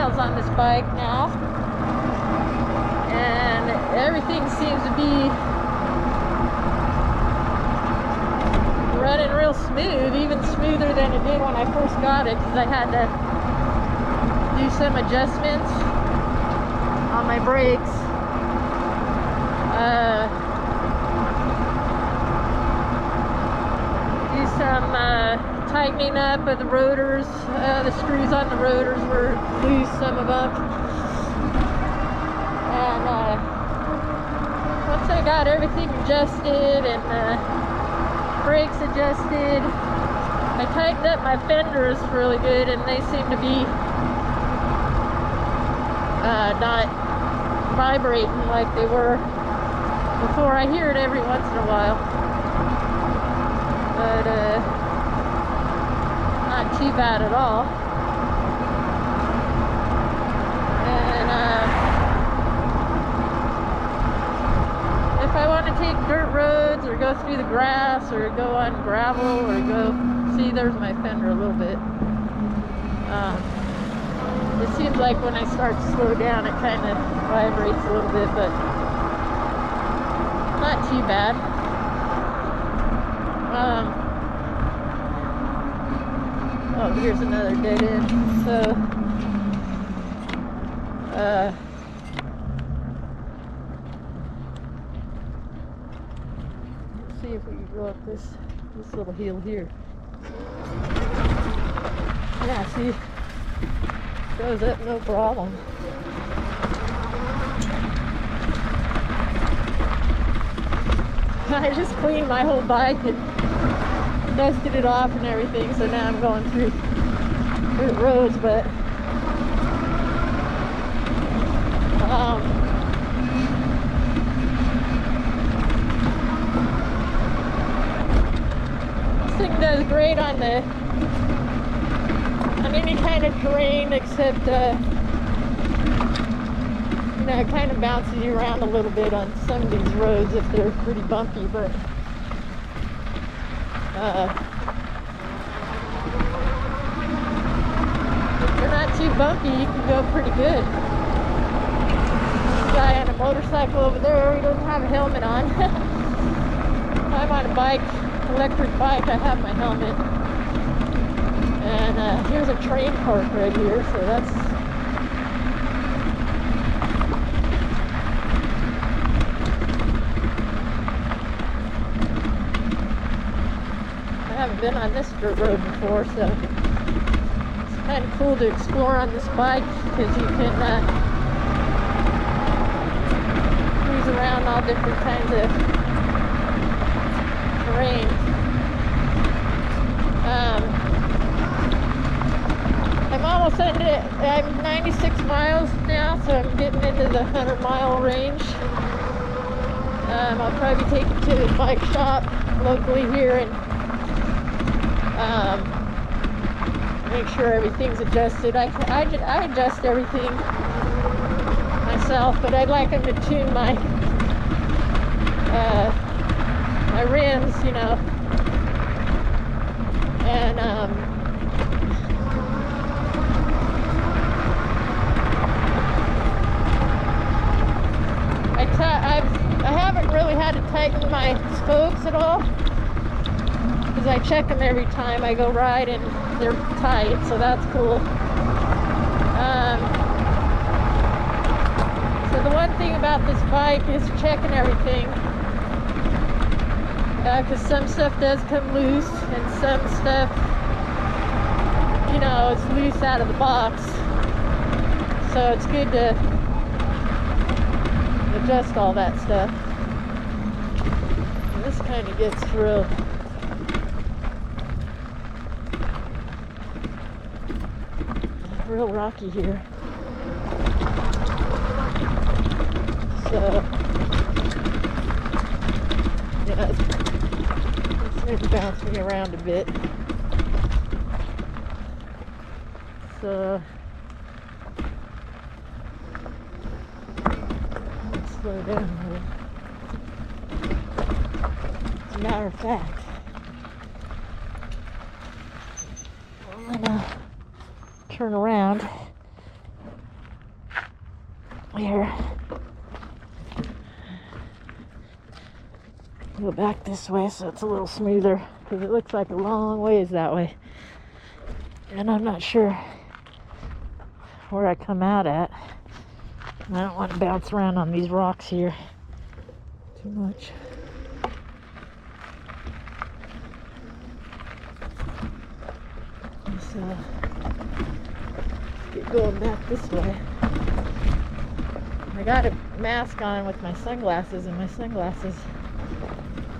miles on this bike now, and everything seems to be running real smooth, even smoother than it did when I first got it, because I had to do some adjustments on my brakes. Do some tightening up of the rotors. The screws on the rotors were loose, some of them. And once I got everything adjusted and brakes adjusted, I tightened up my fenders really good, and they seem to be not vibrating like they were before. I hear it every once in a while, but not too bad at all. And if I want to take dirt roads or go through the grass or go on gravel or go, see, there's my fender a little bit. It seems like when I start to slow down, it kind of vibrates a little bit, but not too bad. Oh, here's another dead end. So, let's see if we can go up this little hill here. Yeah, see, goes up no problem. I just cleaned my whole bike and dusted it off and everything, so now I'm going through dirt roads, but this thing does great on any kind of terrain, except you know, it kind of bounces you around a little bit on some of these roads if they're pretty bumpy, but if they're not too bumpy, you can go pretty good. This guy on a motorcycle over there, he doesn't have a helmet on. I'm on a bike, electric bike, I have my helmet. And here's a train park right here, so that's I haven't been on this dirt road before, so it's kind of cool to explore on this bike because you can cruise around all different kinds of terrain. I'm almost into it. I'm 96 miles now, so I'm getting into the 100-mile range. I'll probably take it to the bike shop locally here and make sure everything's adjusted. I adjust everything myself, but I'd like them to tune my my rims, you know, and I haven't really had to tighten my spokes at all, because I check them every time I go ride and they're tight, so that's cool. So the one thing about this bike is checking everything, because some stuff does come loose and some stuff, you know, it's loose out of the box, so it's good to adjust all that stuff. And this kind of gets real rocky here. So yeah, it's going to bounce me around a bit. So let's slow down here. As a matter of fact, I'm gonna turn around Here. Go back this way so it's a little smoother, because it looks like a long ways that way. And I'm not sure where I come out at. I don't want to bounce around on these rocks here too much. So, let's get going back this way. I got a mask on with my sunglasses, and my sunglasses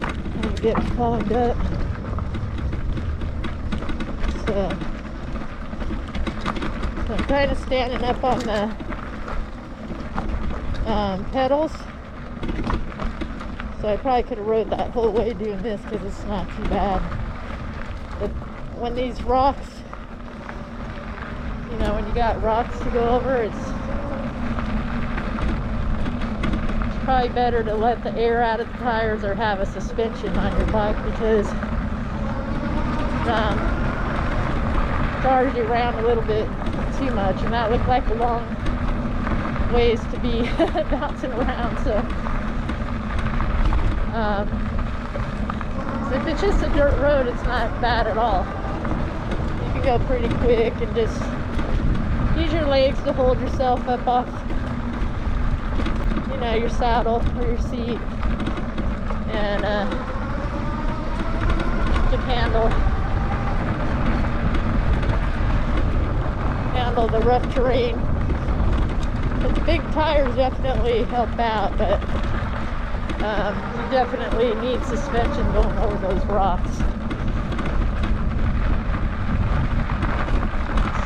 are getting fogged up. So I'm kind of standing up on the pedals. So I probably could have rode that whole way doing this because it's not too bad. But when these rocks, you know, when you got rocks to go over, it's probably better to let the air out of the tires or have a suspension on your bike, because jars you around a little bit too much, and that looked like a long ways to be bouncing around. So if it's just a dirt road, it's not bad at all. You can go pretty quick and just use your legs to hold yourself up off, you know, your saddle or your seat, and you can handle the rough terrain. But the big tires definitely help out, but you definitely need suspension going over those rocks.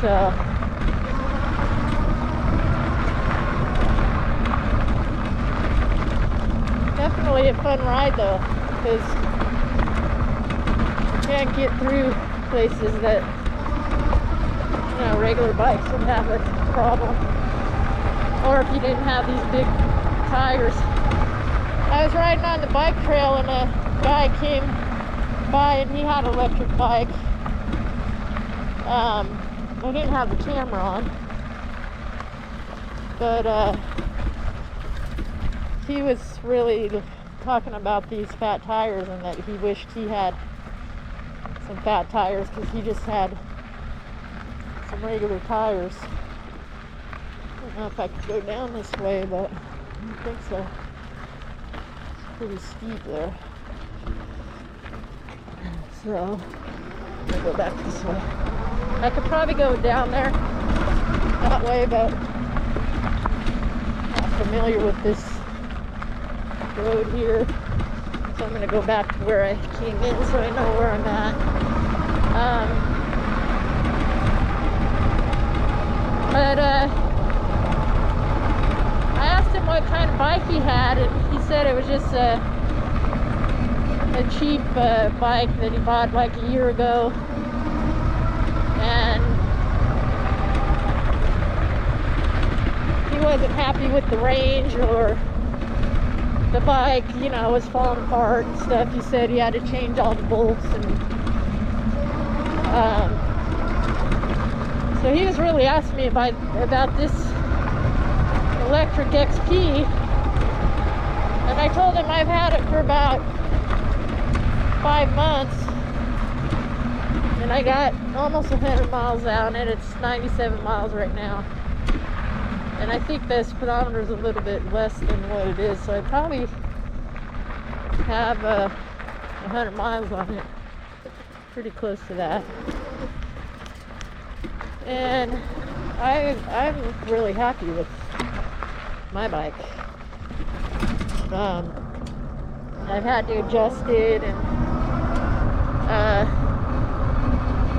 So definitely a fun ride though, because you can't get through places that, you know, regular bikes would have a problem, or if you didn't have these big tires. I was riding on the bike trail and a guy came by and he had an electric bike. I didn't have the camera on, but he was really talking about these fat tires and that he wished he had some fat tires because he just had some regular tires. I don't know if I could go down this way, but I don't think so. It's pretty steep there. So I'm gonna go back this way. I could probably go down there that way, but I'm not familiar with this road here. So I'm gonna go back to where I came in so I know where I'm at. But I asked him what kind of bike he had, and he said it was just a cheap bike that he bought like a year ago, and he wasn't happy with the range, or the bike, you know, was falling apart and stuff. He said he had to change all the bolts, and so he was really asking me about this Lectric XP, and I told him I've had it for about 5 months, and I got almost 100 miles on it. It's 97 miles right now, and I think the speedometer is a little bit less than what it is, so I probably have 100 miles on it, pretty close to that. And I'm really happy with my bike. I've had to adjust it, and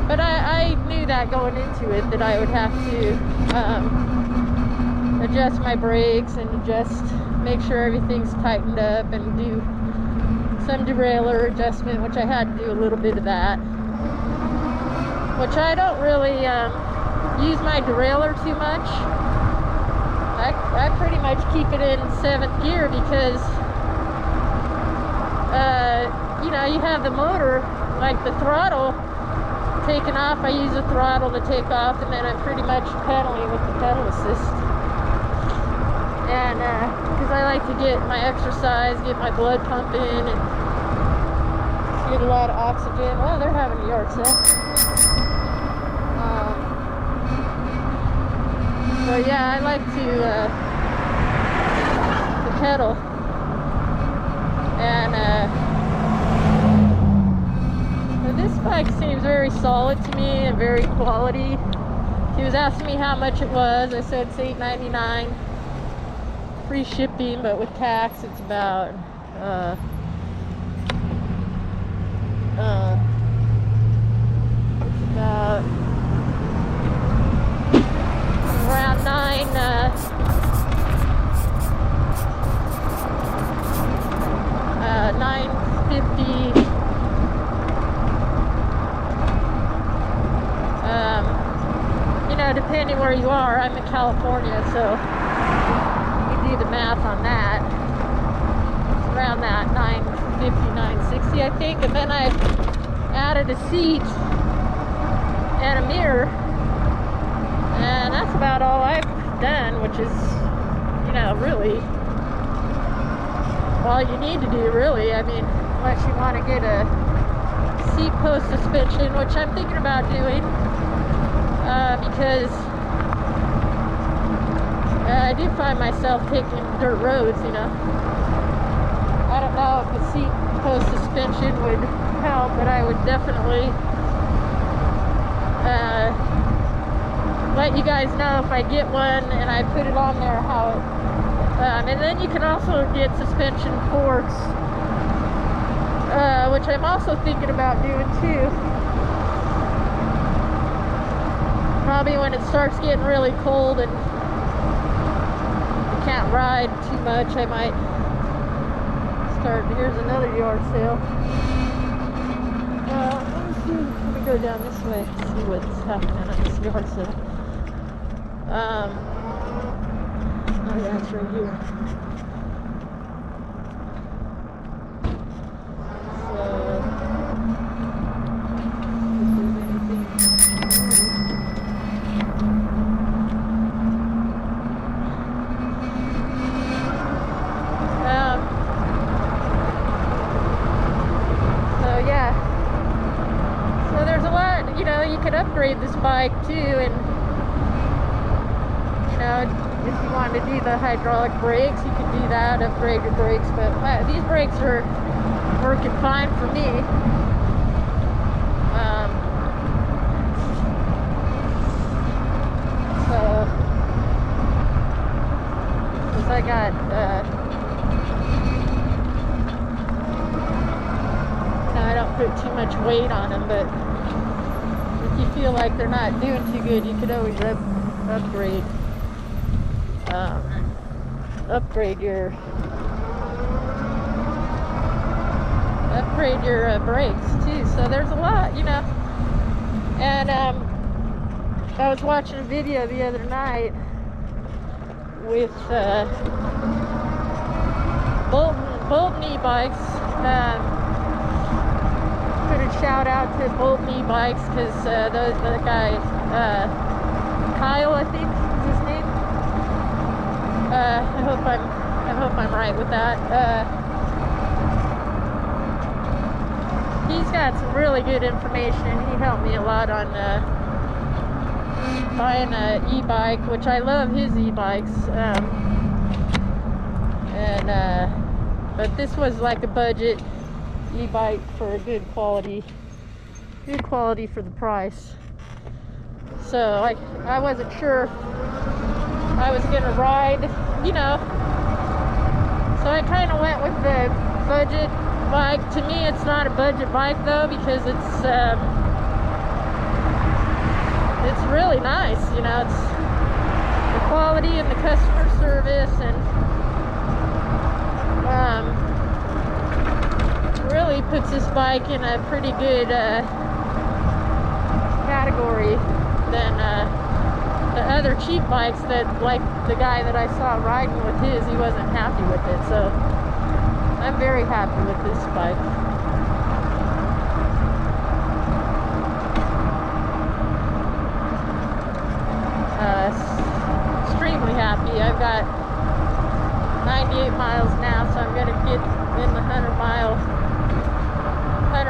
but I knew that going into it, that I would have to adjust my brakes and make sure everything's tightened up, and do some derailleur adjustment, which I had to do a little bit of that, which I don't really use my derailleur too much. I pretty much keep it in 7th gear because you know, you have the motor, like the throttle taken off. I use the throttle to take off, and then I'm pretty much pedaling with the pedal assist. and because I like to get my exercise, get my blood pumping, and get a lot of oxygen. Well, they're having a yard sale. So yeah, I like to pedal, and this bike seems very solid to me and very quality. He was asking me how much it was. I said it's $8.99, free shipping, but with tax it's about around $9.50. You know, depending where you are. I'm in California, so you do the math on that. It's around that $9.50, $9.60, I think. And then I added a seat and a mirror, and that's about all I've done, which is, you know, really all you need to do, really. I mean, unless you want to get a seat post suspension, which I'm thinking about doing, because I do find myself taking dirt roads, you know. I don't know if a seat post suspension would help, but I would definitely let you guys know if I get one and I put it on there how it, and then you can also get suspension forks, which I'm also thinking about doing too. Probably when it starts getting really cold and you can't ride too much, I might start. Here's another yard sale. Let me go down this way, see what's happening at this yard sale. Oh yeah, it's right here. You could upgrade this bike too, and you know, if you wanted to do the hydraulic brakes, you could do that, upgrade your brakes. But these brakes are working fine for me. So, because I got I don't put too much weight on them, but you feel like they're not doing too good, you could always upgrade your brakes too. So there's a lot, you know. And I was watching a video the other night with Bolton e-bikes. Put a shout out to Bolton e-bikes, because the guy Kyle, I think is his name. I hope I'm right with that. He's got some really good information. He helped me a lot on buying an e-bike, which I love his e-bikes. But this was like a budget e-bike for a good quality for the price. So I wasn't sure if I was gonna ride, you know. So I kind of went with the budget bike. To me, it's not a budget bike though, because it's really nice, you know. It's the quality and the customer service, and really puts this bike in a pretty good category than the other cheap bikes that, like the guy that I saw riding with his, he wasn't happy with it. So I'm very happy with this bike. Extremely happy. I've got 98 miles now, so I'm gonna get in the 100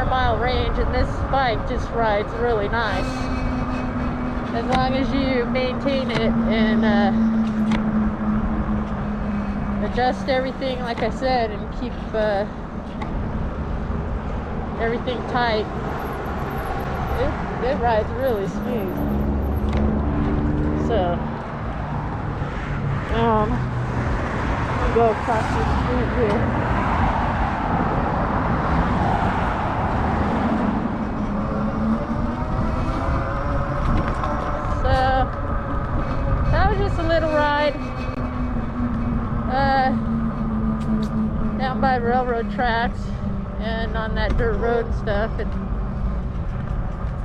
mile range, and this bike just rides really nice. As long as you maintain it and adjust everything, like I said, and keep everything tight, it rides really smooth. So, I'll go across the street here. So, that was just a little ride down by railroad tracks and on that dirt road and stuff, and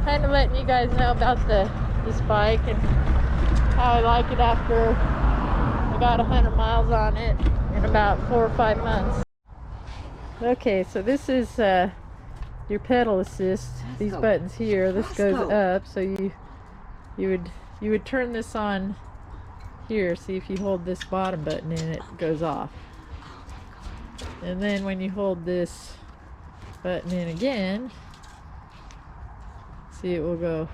kind of letting you guys know about this bike and how I like it after I got 100 miles on it in about 4 or 5 months. Okay, so this is your pedal assist. These buttons here. This goes up, so you would turn this on here. See, if you hold this bottom button in, it goes off. And then when you hold this button in again, see, it will go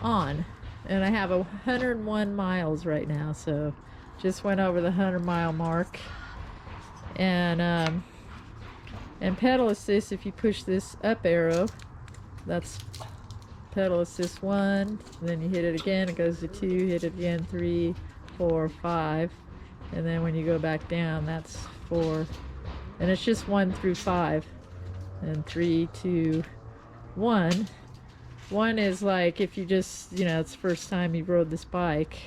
on. And I have 101 miles right now, so just went over the 100-mile mark. And pedal assist, if you push this up arrow, that's pedal assist 1, then you hit it again, it goes to 2, hit it again, 3, 4, 5, and then when you go back down, that's 4, and it's just 1 through 5, and 3, 2, 1. 1 is like if you just, it's the first time you rode this bike,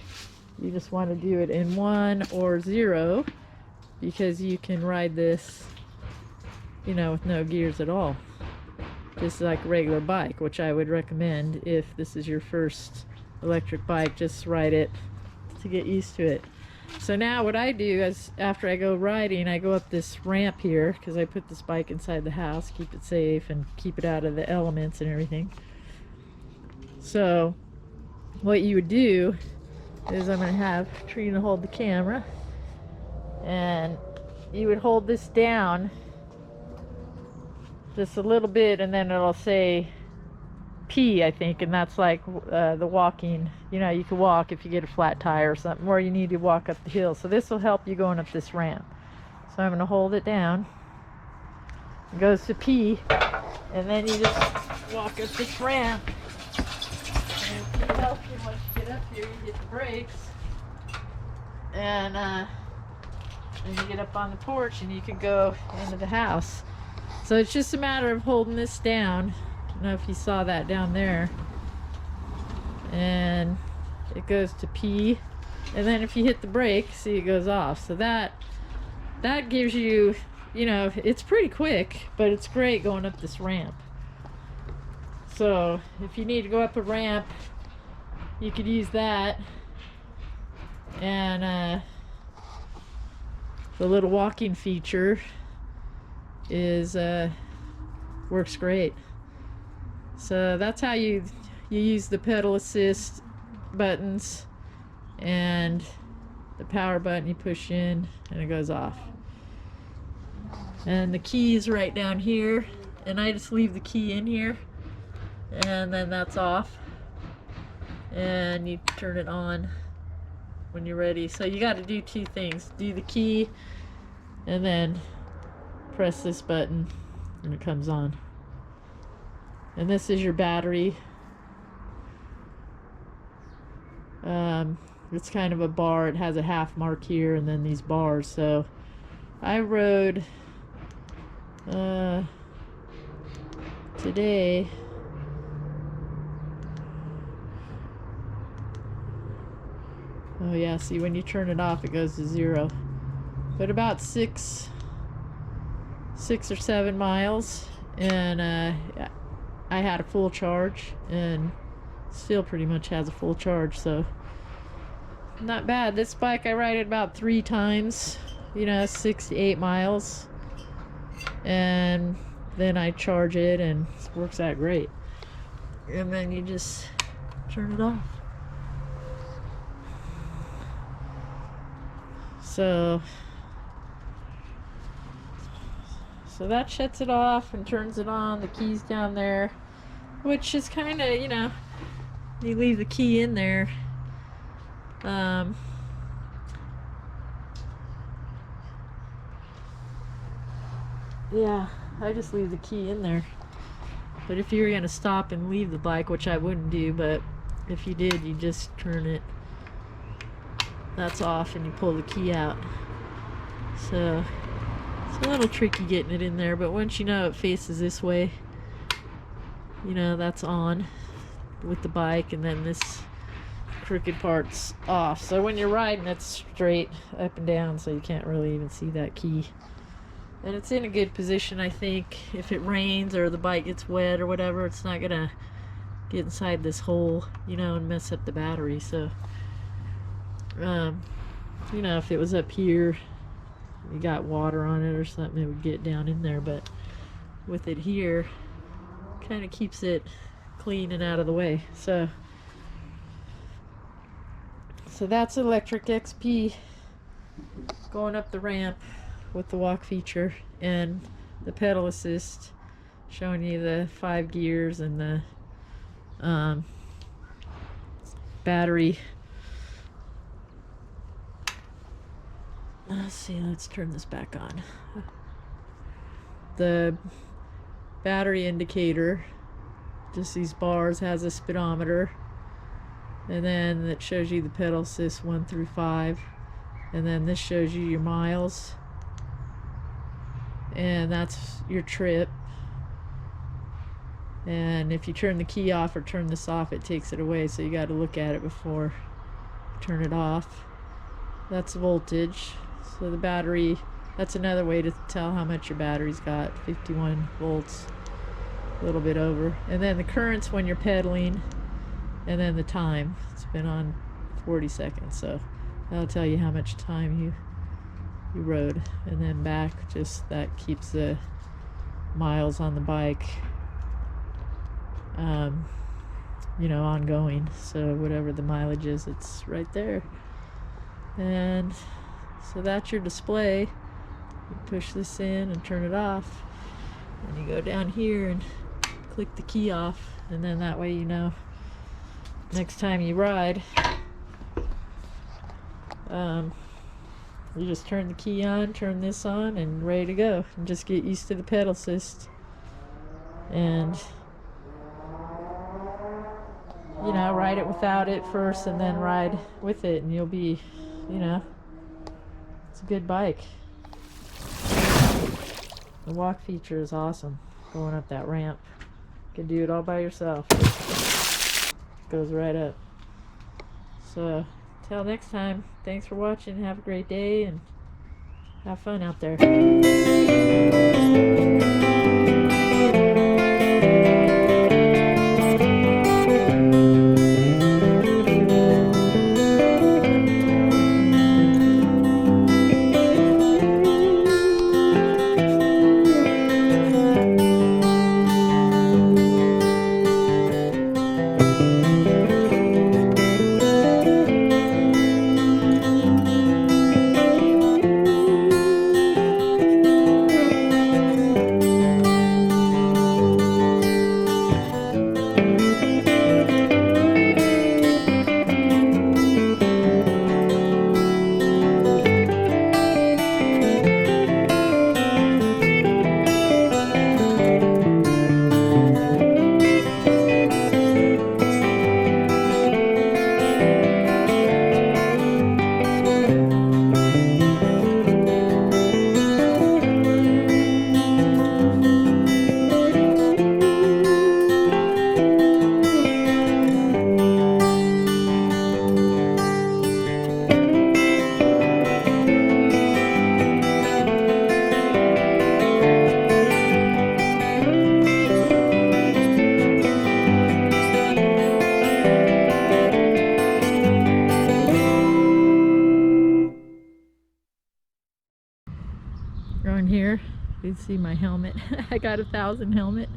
you just want to do it in 1 or 0, because you can ride this, with no gears at all. Just like a regular bike, which I would recommend if this is your first electric bike. Just ride it to get used to it. So now what I do is, after I go riding, I go up this ramp here, because I put this bike inside the house, keep it safe and keep it out of the elements and everything. So what you would do is, I'm going to have Trina hold the camera, and you would hold this down just a little bit, and then it'll say P, I think, and that's like the walking. You can walk if you get a flat tire or something, or you need to walk up the hill. So this will help you going up this ramp. So I'm going to hold it down. It goes to P, and then you just walk up this ramp. And it helps you once you get up here. You hit the brakes, and then you get up on the porch, and you can go into the house. So it's just a matter of holding this down. I don't know if you saw that down there. And it goes to P. And then if you hit the brake, see, it goes off. So that gives you, it's pretty quick, but it's great going up this ramp. So if you need to go up a ramp, you could use that. And the little walking feature is works great. So that's how you use the pedal assist buttons, and the power button you push in and it goes off. And the key is right down here, and I just leave the key in here, and then that's off, and you turn it on when you're ready. So you got to do 2 things: do the key, and then press this button, and it comes on. And this is your battery. It's kind of a bar. It has a half mark here, and then these bars. So I rode today. Oh yeah, see, when you turn it off, it goes to 0. But about 6 or 7 miles, and I had a full charge, and still pretty much has a full charge, so not bad. This bike I ride it about 3 times, 6 to 8 miles, and then I charge it, and it works out great. And then you just turn it off. So that shuts it off and turns it on. The key's down there, which is kind of, you know, you leave the key in there. Yeah, I just leave the key in there. But if you're gonna stop and leave the bike, which I wouldn't do, but if you did, you just turn it, that's off, and you pull the key out. So it's a little tricky getting it in there, but once you know it faces this way, you know that's on with the bike, and then this crooked part's off. So when you're riding, it's straight up and down, so you can't really even see that key. And it's in a good position, I think. If it rains or the bike gets wet or whatever, it's not gonna get inside this hole, you know, and mess up the battery. So you know, if it was up here, you got water on it or something, it would get down in there. But with it here, kind of keeps it clean and out of the way. So that's Lectric XP going up the ramp with the walk feature and the pedal assist, showing you the 5 gears and the battery. Let's see, let's turn this back on. The battery indicator, just these bars, has a speedometer, and then it shows you the pedal assist 1 through 5, and then this shows you your miles, and that's your trip. And if you turn the key off or turn this off, it takes it away, so you got to look at it before you turn it off. That's voltage. So the battery, that's another way to tell how much your battery's got. 51 volts, a little bit over. And then the currents when you're pedaling, and then the time. It's been on 40 seconds, so that'll tell you how much time you rode. And then back, just that keeps the miles on the bike, you know, ongoing. So whatever the mileage is, it's right there. And so that's your display. You push this in and turn it off, and you go down here and click the key off, and then that way you know next time you ride, you just turn the key on, turn this on, and ready to go. And just get used to the pedal assist, and you know, ride it without it first and then ride with it, and you'll be, you know, it's a good bike. The walk feature is awesome. Going up that ramp, you can do it all by yourself. Goes right up. So till next time, thanks for watching. Have a great day and have fun out there. On here you can see my helmet. I got 1000 helmet,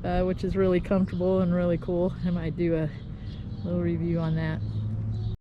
which is really comfortable and really cool. I might do a little review on that.